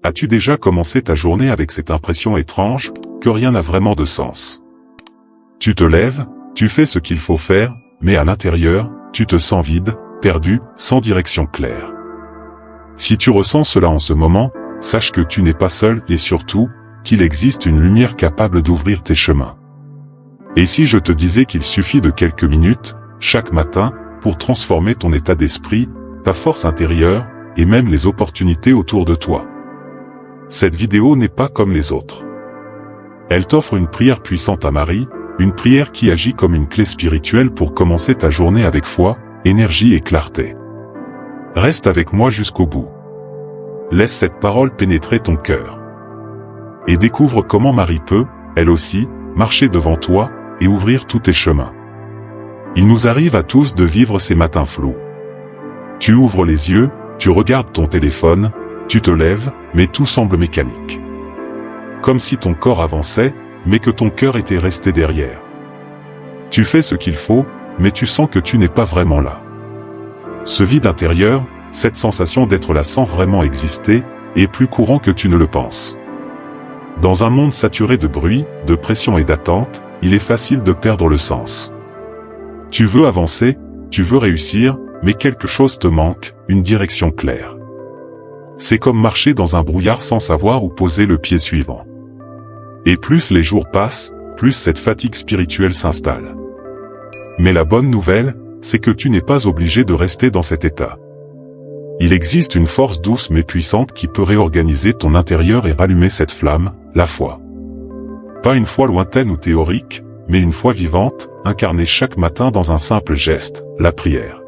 As-tu déjà commencé ta journée avec cette impression étrange, que rien n'a vraiment de sens? Tu te lèves, tu fais ce qu'il faut faire, mais à l'intérieur, tu te sens vide, perdu, sans direction claire. Si tu ressens cela en ce moment, sache que tu n'es pas seul et surtout, qu'il existe une lumière capable d'ouvrir tes chemins. Et si je te disais qu'il suffit de quelques minutes, chaque matin, pour transformer ton état d'esprit, ta force intérieure, et même les opportunités autour de toi? Cette vidéo n'est pas comme les autres. Elle t'offre une prière puissante à Marie, une prière qui agit comme une clé spirituelle pour commencer ta journée avec foi, énergie et clarté. Reste avec moi jusqu'au bout. Laisse cette parole pénétrer ton cœur. Et découvre comment Marie peut, elle aussi, marcher devant toi, et ouvrir tous tes chemins. Il nous arrive à tous de vivre ces matins flous. Tu ouvres les yeux, tu regardes ton téléphone, tu te lèves, mais tout semble mécanique. Comme si ton corps avançait, mais que ton cœur était resté derrière. Tu fais ce qu'il faut, mais tu sens que tu n'es pas vraiment là. Ce vide intérieur, cette sensation d'être là sans vraiment exister, est plus courant que tu ne le penses. Dans un monde saturé de bruit, de pression et d'attente, il est facile de perdre le sens. Tu veux avancer, tu veux réussir, mais quelque chose te manque, une direction claire. C'est comme marcher dans un brouillard sans savoir où poser le pied suivant. Et plus les jours passent, plus cette fatigue spirituelle s'installe. Mais la bonne nouvelle, c'est que tu n'es pas obligé de rester dans cet état. Il existe une force douce mais puissante qui peut réorganiser ton intérieur et rallumer cette flamme, la foi. Pas une foi lointaine ou théorique, mais une foi vivante, incarnée chaque matin dans un simple geste, la prière.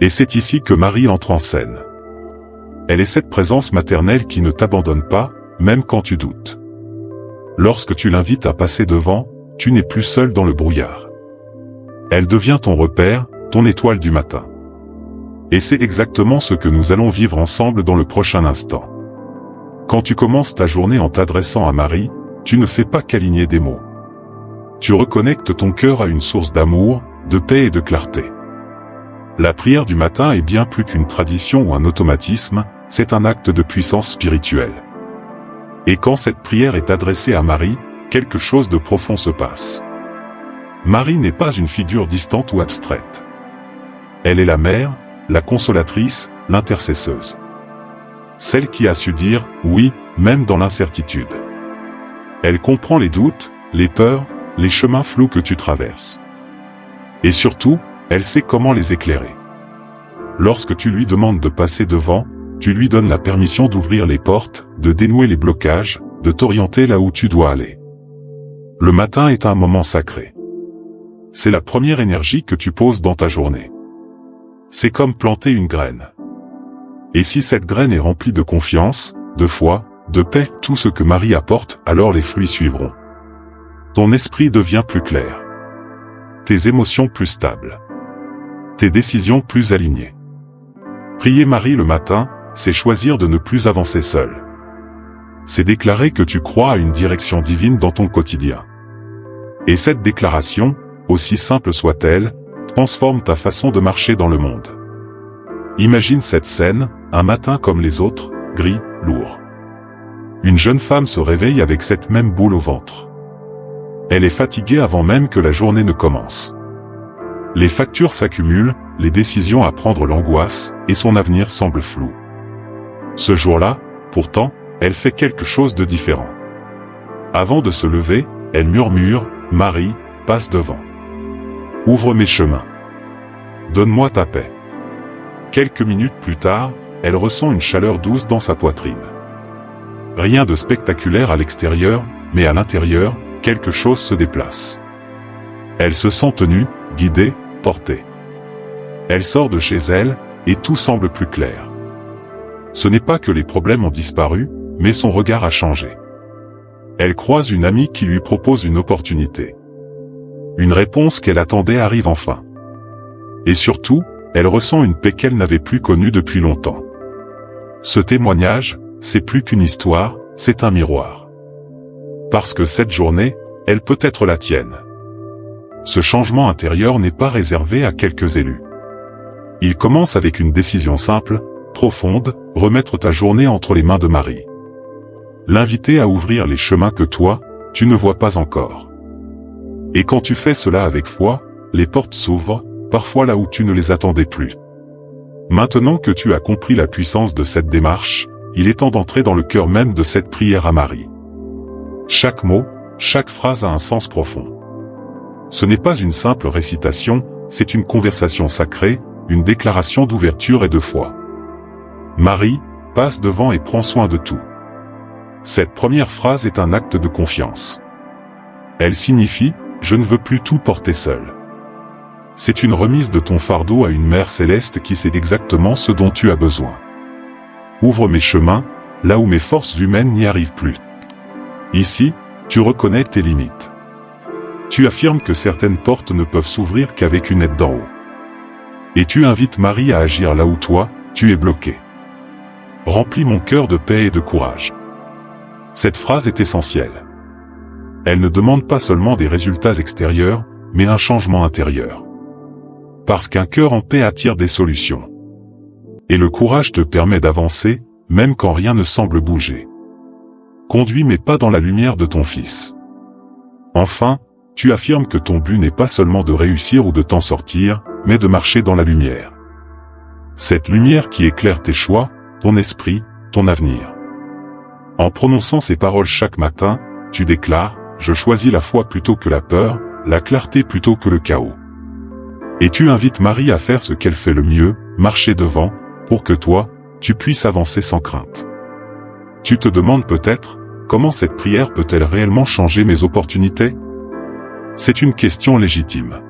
Et c'est ici que Marie entre en scène. Elle est cette présence maternelle qui ne t'abandonne pas, même quand tu doutes. Lorsque tu l'invites à passer devant, tu n'es plus seul dans le brouillard. Elle devient ton repère, ton étoile du matin. Et c'est exactement ce que nous allons vivre ensemble dans le prochain instant. Quand tu commences ta journée en t'adressant à Marie, tu ne fais pas qu'aligner des mots. Tu reconnectes ton cœur à une source d'amour, de paix et de clarté. La prière du matin est bien plus qu'une tradition ou un automatisme, c'est un acte de puissance spirituelle. Et quand cette prière est adressée à Marie, quelque chose de profond se passe. Marie n'est pas une figure distante ou abstraite. Elle est la mère, la consolatrice, l'intercesseuse. Celle qui a su dire « oui », même dans l'incertitude. Elle comprend les doutes, les peurs, les chemins flous que tu traverses. Et surtout, elle sait comment les éclairer. Lorsque tu lui demandes de passer devant, tu lui donnes la permission d'ouvrir les portes, de dénouer les blocages, de t'orienter là où tu dois aller. Le matin est un moment sacré. C'est la première énergie que tu poses dans ta journée. C'est comme planter une graine. Et si cette graine est remplie de confiance, de foi, de paix, tout ce que Marie apporte, alors les fruits suivront. Ton esprit devient plus clair. Tes émotions plus stables. Tes décisions plus alignées. Prier Marie le matin, c'est choisir de ne plus avancer seul. C'est déclarer que tu crois à une direction divine dans ton quotidien. Et cette déclaration, aussi simple soit-elle, transforme ta façon de marcher dans le monde. Imagine cette scène, un matin comme les autres, gris, lourd. Une jeune femme se réveille avec cette même boule au ventre. Elle est fatiguée avant même que la journée ne commence. Les factures s'accumulent, les décisions à prendre l'angoisse, et son avenir semble flou. Ce jour-là, pourtant, elle fait quelque chose de différent. Avant de se lever, elle murmure « Marie, passe devant. Ouvre mes chemins. Donne-moi ta paix. » Quelques minutes plus tard, elle ressent une chaleur douce dans sa poitrine. Rien de spectaculaire à l'extérieur, mais à l'intérieur, quelque chose se déplace. Elle se sent tenue, guidée, portée. Elle sort de chez elle, et tout semble plus clair. Ce n'est pas que les problèmes ont disparu, mais son regard a changé. Elle croise une amie qui lui propose une opportunité. Une réponse qu'elle attendait arrive enfin. Et surtout, elle ressent une paix qu'elle n'avait plus connue depuis longtemps. Ce témoignage, c'est plus qu'une histoire, c'est un miroir. Parce que cette journée, elle peut être la tienne. Ce changement intérieur n'est pas réservé à quelques élus. Il commence avec une décision simple, profonde, remettre ta journée entre les mains de Marie. L'inviter à ouvrir les chemins que toi, tu ne vois pas encore. Et quand tu fais cela avec foi, les portes s'ouvrent, parfois là où tu ne les attendais plus. Maintenant que tu as compris la puissance de cette démarche, il est temps d'entrer dans le cœur même de cette prière à Marie. Chaque mot, chaque phrase a un sens profond. Ce n'est pas une simple récitation, c'est une conversation sacrée, une déclaration d'ouverture et de foi. Marie, passe devant et prend soin de tout. Cette première phrase est un acte de confiance. Elle signifie « Je ne veux plus tout porter seul ». C'est une remise de ton fardeau à une mère céleste qui sait exactement ce dont tu as besoin. Ouvre mes chemins, là où mes forces humaines n'y arrivent plus. Ici, tu reconnais tes limites. Tu affirmes que certaines portes ne peuvent s'ouvrir qu'avec une aide d'en haut. Et tu invites Marie à agir là où toi, tu es bloqué. Remplis mon cœur de paix et de courage. Cette phrase est essentielle. Elle ne demande pas seulement des résultats extérieurs, mais un changement intérieur. Parce qu'un cœur en paix attire des solutions. Et le courage te permet d'avancer, même quand rien ne semble bouger. Conduis mes pas dans la lumière de ton Fils. Enfin, tu affirmes que ton but n'est pas seulement de réussir ou de t'en sortir, mais de marcher dans la lumière. Cette lumière qui éclaire tes choix, ton esprit, ton avenir. En prononçant ces paroles chaque matin, tu déclares « Je choisis la foi plutôt que la peur, la clarté plutôt que le chaos ». Et tu invites Marie à faire ce qu'elle fait le mieux, marcher devant, pour que toi, tu puisses avancer sans crainte. Tu te demandes peut-être, comment cette prière peut-elle réellement changer mes opportunités ? C'est une question légitime.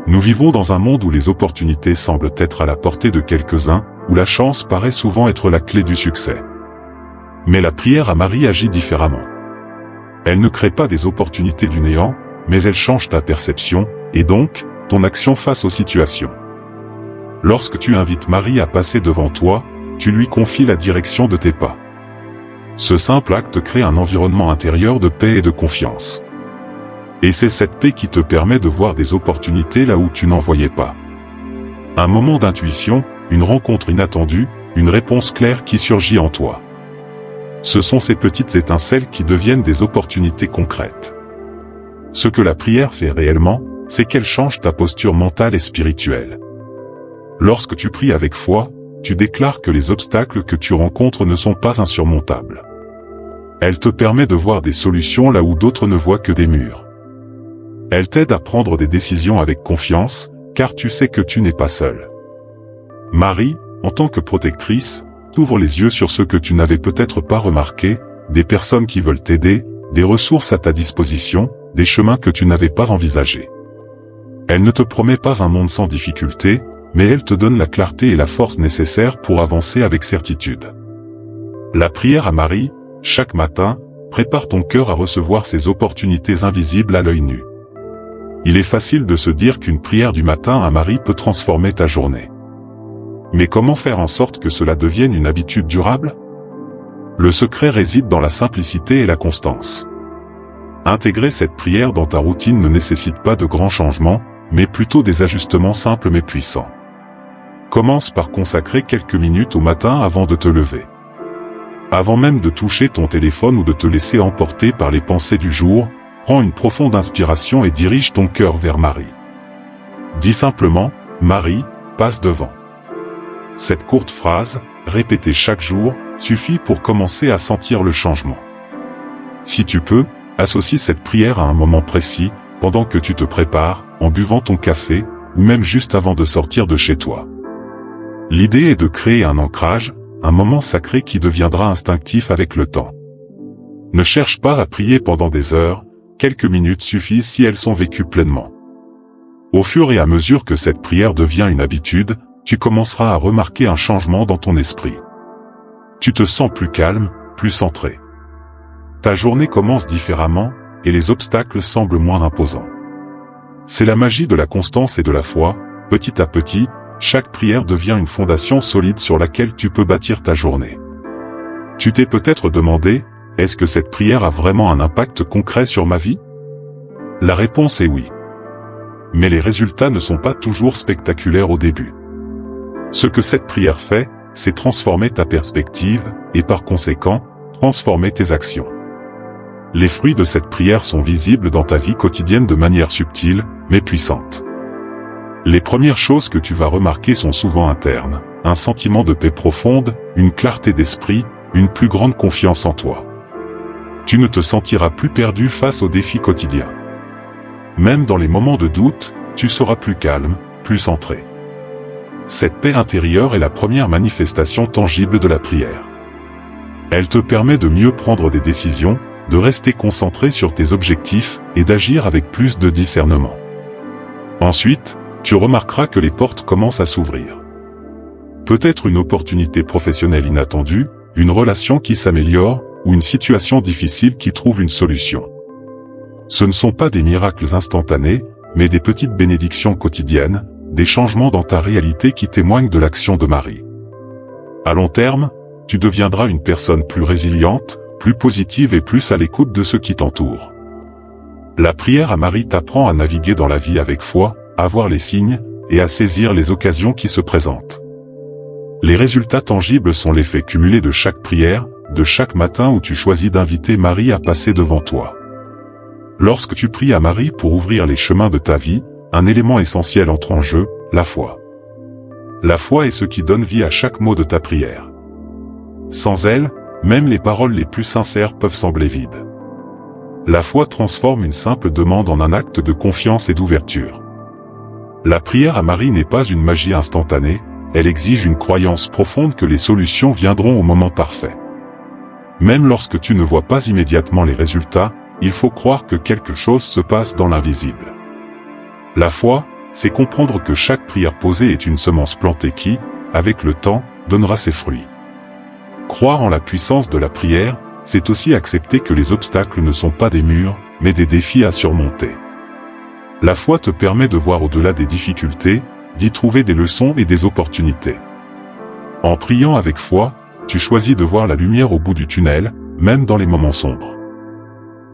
Nous vivons dans un monde où les opportunités semblent être à la portée de quelques-uns, où la chance paraît souvent être la clé du succès. Mais la prière à Marie agit différemment. Elle ne crée pas des opportunités du néant, mais elle change ta perception, et donc, ton action face aux situations. Lorsque tu invites Marie à passer devant toi, tu lui confies la direction de tes pas. Ce simple acte crée un environnement intérieur de paix et de confiance. Et c'est cette paix qui te permet de voir des opportunités là où tu n'en voyais pas. Un moment d'intuition, une rencontre inattendue, une réponse claire qui surgit en toi. Ce sont ces petites étincelles qui deviennent des opportunités concrètes. Ce que la prière fait réellement, c'est qu'elle change ta posture mentale et spirituelle. Lorsque tu pries avec foi, tu déclares que les obstacles que tu rencontres ne sont pas insurmontables. Elle te permet de voir des solutions là où d'autres ne voient que des murs. Elle t'aide à prendre des décisions avec confiance, car tu sais que tu n'es pas seul. Marie, en tant que protectrice, t'ouvre les yeux sur ce que tu n'avais peut-être pas remarqué, des personnes qui veulent t'aider, des ressources à ta disposition, des chemins que tu n'avais pas envisagés. Elle ne te promet pas un monde sans difficulté, mais elle te donne la clarté et la force nécessaires pour avancer avec certitude. La prière à Marie, chaque matin, prépare ton cœur à recevoir ces opportunités invisibles à l'œil nu. Il est facile de se dire qu'une prière du matin à Marie peut transformer ta journée. Mais comment faire en sorte que cela devienne une habitude durable ? Le secret réside dans la simplicité et la constance. Intégrer cette prière dans ta routine ne nécessite pas de grands changements, mais plutôt des ajustements simples mais puissants. Commence par consacrer quelques minutes au matin avant de te lever. Avant même de toucher ton téléphone ou de te laisser emporter par les pensées du jour, prends une profonde inspiration et dirige ton cœur vers Marie. Dis simplement, « Marie, passe devant ». Cette courte phrase, répétée chaque jour, suffit pour commencer à sentir le changement. Si tu peux, associe cette prière à un moment précis, pendant que tu te prépares, en buvant ton café, ou même juste avant de sortir de chez toi. L'idée est de créer un ancrage, un moment sacré qui deviendra instinctif avec le temps. Ne cherche pas à prier pendant des heures, quelques minutes suffisent si elles sont vécues pleinement. Au fur et à mesure que cette prière devient une habitude, tu commenceras à remarquer un changement dans ton esprit. Tu te sens plus calme, plus centré. Ta journée commence différemment, et les obstacles semblent moins imposants. C'est la magie de la constance et de la foi, petit à petit, chaque prière devient une fondation solide sur laquelle tu peux bâtir ta journée. Tu t'es peut-être demandé, est-ce que cette prière a vraiment un impact concret sur ma vie ? La réponse est oui. Mais les résultats ne sont pas toujours spectaculaires au début. Ce que cette prière fait, c'est transformer ta perspective, et par conséquent, transformer tes actions. Les fruits de cette prière sont visibles dans ta vie quotidienne de manière subtile, mais puissante. Les premières choses que tu vas remarquer sont souvent internes, un sentiment de paix profonde, une clarté d'esprit, une plus grande confiance en toi. Tu ne te sentiras plus perdu face aux défis quotidiens. Même dans les moments de doute, tu seras plus calme, plus centré. Cette paix intérieure est la première manifestation tangible de la prière. Elle te permet de mieux prendre des décisions, de rester concentré sur tes objectifs et d'agir avec plus de discernement. Ensuite, tu remarqueras que les portes commencent à s'ouvrir. Peut-être une opportunité professionnelle inattendue, une relation qui s'améliore, ou une situation difficile qui trouve une solution. Ce ne sont pas des miracles instantanés, mais des petites bénédictions quotidiennes, des changements dans ta réalité qui témoignent de l'action de Marie. À long terme, tu deviendras une personne plus résiliente, plus positive et plus à l'écoute de ceux qui t'entourent. La prière à Marie t'apprend à naviguer dans la vie avec foi, à voir les signes, et à saisir les occasions qui se présentent. Les résultats tangibles sont l'effet cumulé de chaque prière, de chaque matin où tu choisis d'inviter Marie à passer devant toi. Lorsque tu pries à Marie pour ouvrir les chemins de ta vie, un élément essentiel entre en jeu, la foi. La foi est ce qui donne vie à chaque mot de ta prière. Sans elle, même les paroles les plus sincères peuvent sembler vides. La foi transforme une simple demande en un acte de confiance et d'ouverture. La prière à Marie n'est pas une magie instantanée, elle exige une croyance profonde que les solutions viendront au moment parfait. Même lorsque tu ne vois pas immédiatement les résultats, il faut croire que quelque chose se passe dans l'invisible. La foi, c'est comprendre que chaque prière posée est une semence plantée qui, avec le temps, donnera ses fruits. Croire en la puissance de la prière, c'est aussi accepter que les obstacles ne sont pas des murs, mais des défis à surmonter. La foi te permet de voir au-delà des difficultés, d'y trouver des leçons et des opportunités. En priant avec foi, tu choisis de voir la lumière au bout du tunnel, même dans les moments sombres.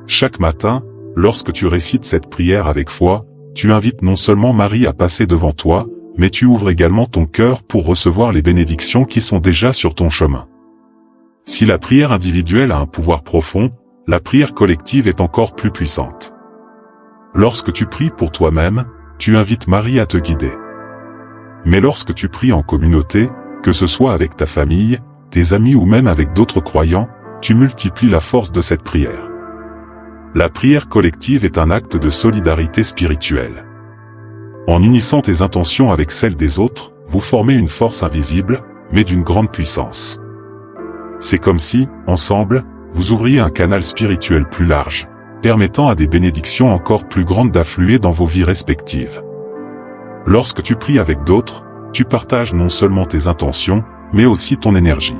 Chaque matin, lorsque tu récites cette prière avec foi, tu invites non seulement Marie à passer devant toi, mais tu ouvres également ton cœur pour recevoir les bénédictions qui sont déjà sur ton chemin. Si la prière individuelle a un pouvoir profond, la prière collective est encore plus puissante. Lorsque tu pries pour toi-même, tu invites Marie à te guider. Mais lorsque tu pries en communauté, que ce soit avec ta famille, tes amis ou même avec d'autres croyants, tu multiplies la force de cette prière. La prière collective est un acte de solidarité spirituelle. En unissant tes intentions avec celles des autres, vous formez une force invisible, mais d'une grande puissance. C'est comme si, ensemble, vous ouvriez un canal spirituel plus large, permettant à des bénédictions encore plus grandes d'affluer dans vos vies respectives. Lorsque tu pries avec d'autres, tu partages non seulement tes intentions, mais aussi ton énergie.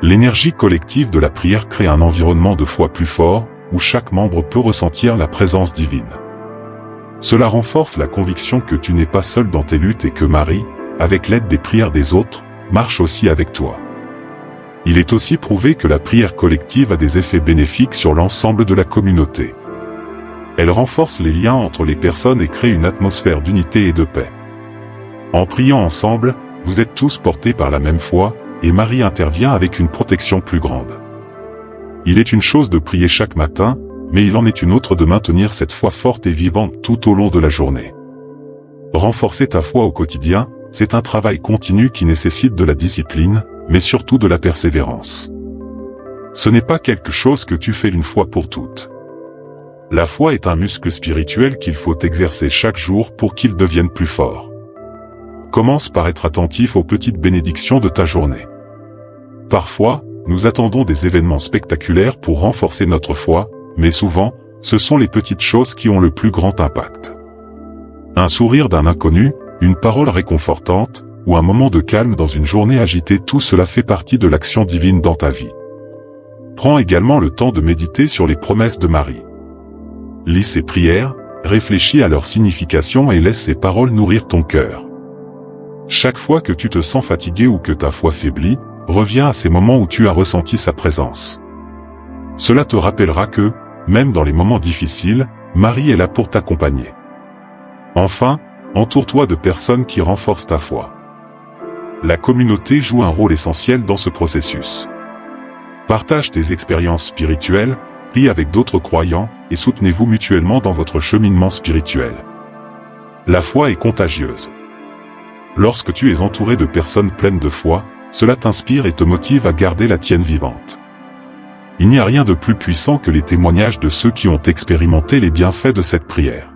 L'énergie collective de la prière crée un environnement de foi plus fort, où chaque membre peut ressentir la présence divine. Cela renforce la conviction que tu n'es pas seul dans tes luttes et que Marie, avec l'aide des prières des autres, marche aussi avec toi. Il est aussi prouvé que la prière collective a des effets bénéfiques sur l'ensemble de la communauté. Elle renforce les liens entre les personnes et crée une atmosphère d'unité et de paix. En priant ensemble, vous êtes tous portés par la même foi, et Marie intervient avec une protection plus grande. Il est une chose de prier chaque matin, mais il en est une autre de maintenir cette foi forte et vivante tout au long de la journée. Renforcer ta foi au quotidien, c'est un travail continu qui nécessite de la discipline, mais surtout de la persévérance. Ce n'est pas quelque chose que tu fais une fois pour toutes. La foi est un muscle spirituel qu'il faut exercer chaque jour pour qu'il devienne plus fort. Commence par être attentif aux petites bénédictions de ta journée. Parfois, nous attendons des événements spectaculaires pour renforcer notre foi, mais souvent, ce sont les petites choses qui ont le plus grand impact. Un sourire d'un inconnu, une parole réconfortante, ou un moment de calme dans une journée agitée, tout cela fait partie de l'action divine dans ta vie. Prends également le temps de méditer sur les promesses de Marie. Lis ses prières, réfléchis à leur signification et laisse ces paroles nourrir ton cœur. Chaque fois que tu te sens fatigué ou que ta foi faiblit, reviens à ces moments où tu as ressenti sa présence. Cela te rappellera que, même dans les moments difficiles, Marie est là pour t'accompagner. Enfin, entoure-toi de personnes qui renforcent ta foi. La communauté joue un rôle essentiel dans ce processus. Partage tes expériences spirituelles, prie avec d'autres croyants, et soutenez-vous mutuellement dans votre cheminement spirituel. La foi est contagieuse. Lorsque tu es entouré de personnes pleines de foi, cela t'inspire et te motive à garder la tienne vivante. Il n'y a rien de plus puissant que les témoignages de ceux qui ont expérimenté les bienfaits de cette prière.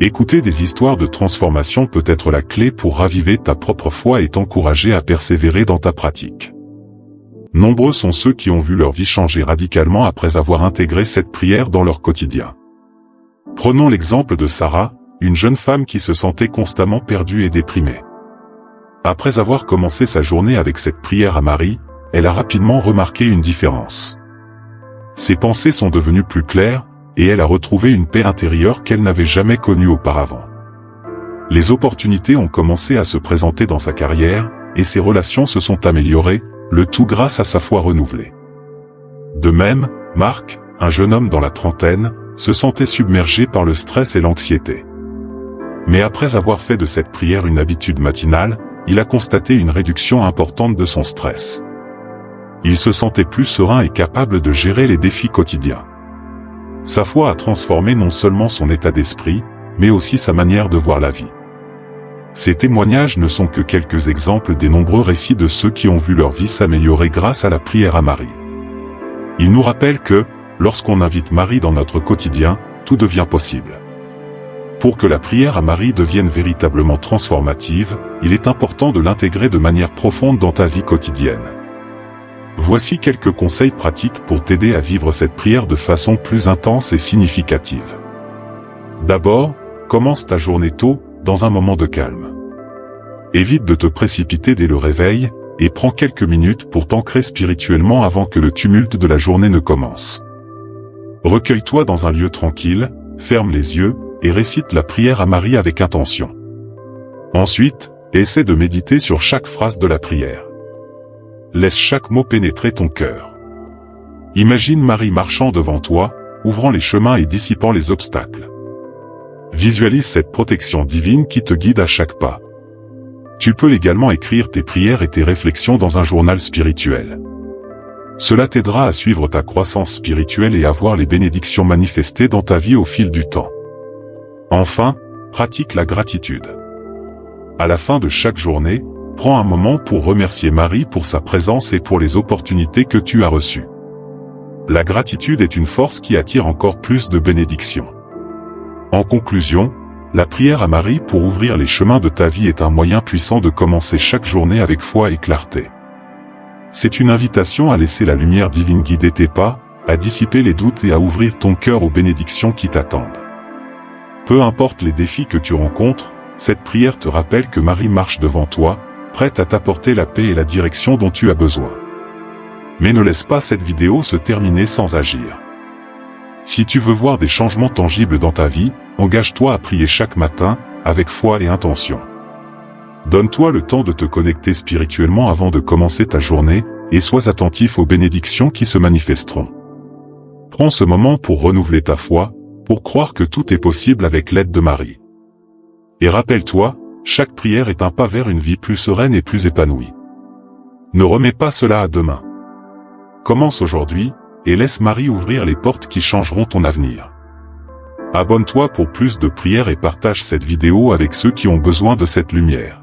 Écouter des histoires de transformation peut être la clé pour raviver ta propre foi et t'encourager à persévérer dans ta pratique. Nombreux sont ceux qui ont vu leur vie changer radicalement après avoir intégré cette prière dans leur quotidien. Prenons l'exemple de Sarah, une jeune femme qui se sentait constamment perdue et déprimée. Après avoir commencé sa journée avec cette prière à Marie, elle a rapidement remarqué une différence. Ses pensées sont devenues plus claires, et elle a retrouvé une paix intérieure qu'elle n'avait jamais connue auparavant. Les opportunités ont commencé à se présenter dans sa carrière, et ses relations se sont améliorées, le tout grâce à sa foi renouvelée. De même, Marc, un jeune homme dans la trentaine, se sentait submergé par le stress et l'anxiété. Mais après avoir fait de cette prière une habitude matinale, il a constaté une réduction importante de son stress. Il se sentait plus serein et capable de gérer les défis quotidiens. Sa foi a transformé non seulement son état d'esprit, mais aussi sa manière de voir la vie. Ces témoignages ne sont que quelques exemples des nombreux récits de ceux qui ont vu leur vie s'améliorer grâce à la prière à Marie. Ils nous rappellent que, lorsqu'on invite Marie dans notre quotidien, tout devient possible. Pour que la prière à Marie devienne véritablement transformative, il est important de l'intégrer de manière profonde dans ta vie quotidienne. Voici quelques conseils pratiques pour t'aider à vivre cette prière de façon plus intense et significative. D'abord, commence ta journée tôt, dans un moment de calme. Évite de te précipiter dès le réveil, et prends quelques minutes pour t'ancrer spirituellement avant que le tumulte de la journée ne commence. Recueille-toi dans un lieu tranquille, ferme les yeux, et récite la prière à Marie avec intention. Ensuite, essaie de méditer sur chaque phrase de la prière. Laisse chaque mot pénétrer ton cœur. Imagine Marie marchant devant toi, ouvrant les chemins et dissipant les obstacles. Visualise cette protection divine qui te guide à chaque pas. Tu peux également écrire tes prières et tes réflexions dans un journal spirituel. Cela t'aidera à suivre ta croissance spirituelle et à voir les bénédictions manifestées dans ta vie au fil du temps. Enfin, pratique la gratitude. À la fin de chaque journée, prends un moment pour remercier Marie pour sa présence et pour les opportunités que tu as reçues. La gratitude est une force qui attire encore plus de bénédictions. En conclusion, la prière à Marie pour ouvrir les chemins de ta vie est un moyen puissant de commencer chaque journée avec foi et clarté. C'est une invitation à laisser la lumière divine guider tes pas, à dissiper les doutes et à ouvrir ton cœur aux bénédictions qui t'attendent. Peu importe les défis que tu rencontres, cette prière te rappelle que Marie marche devant toi, prête à t'apporter la paix et la direction dont tu as besoin. Mais ne laisse pas cette vidéo se terminer sans agir. Si tu veux voir des changements tangibles dans ta vie, engage-toi à prier chaque matin, avec foi et intention. Donne-toi le temps de te connecter spirituellement avant de commencer ta journée, et sois attentif aux bénédictions qui se manifesteront. Prends ce moment pour renouveler ta foi, pour croire que tout est possible avec l'aide de Marie. Et rappelle-toi, chaque prière est un pas vers une vie plus sereine et plus épanouie. Ne remets pas cela à demain. Commence aujourd'hui, et laisse Marie ouvrir les portes qui changeront ton avenir. Abonne-toi pour plus de prières et partage cette vidéo avec ceux qui ont besoin de cette lumière.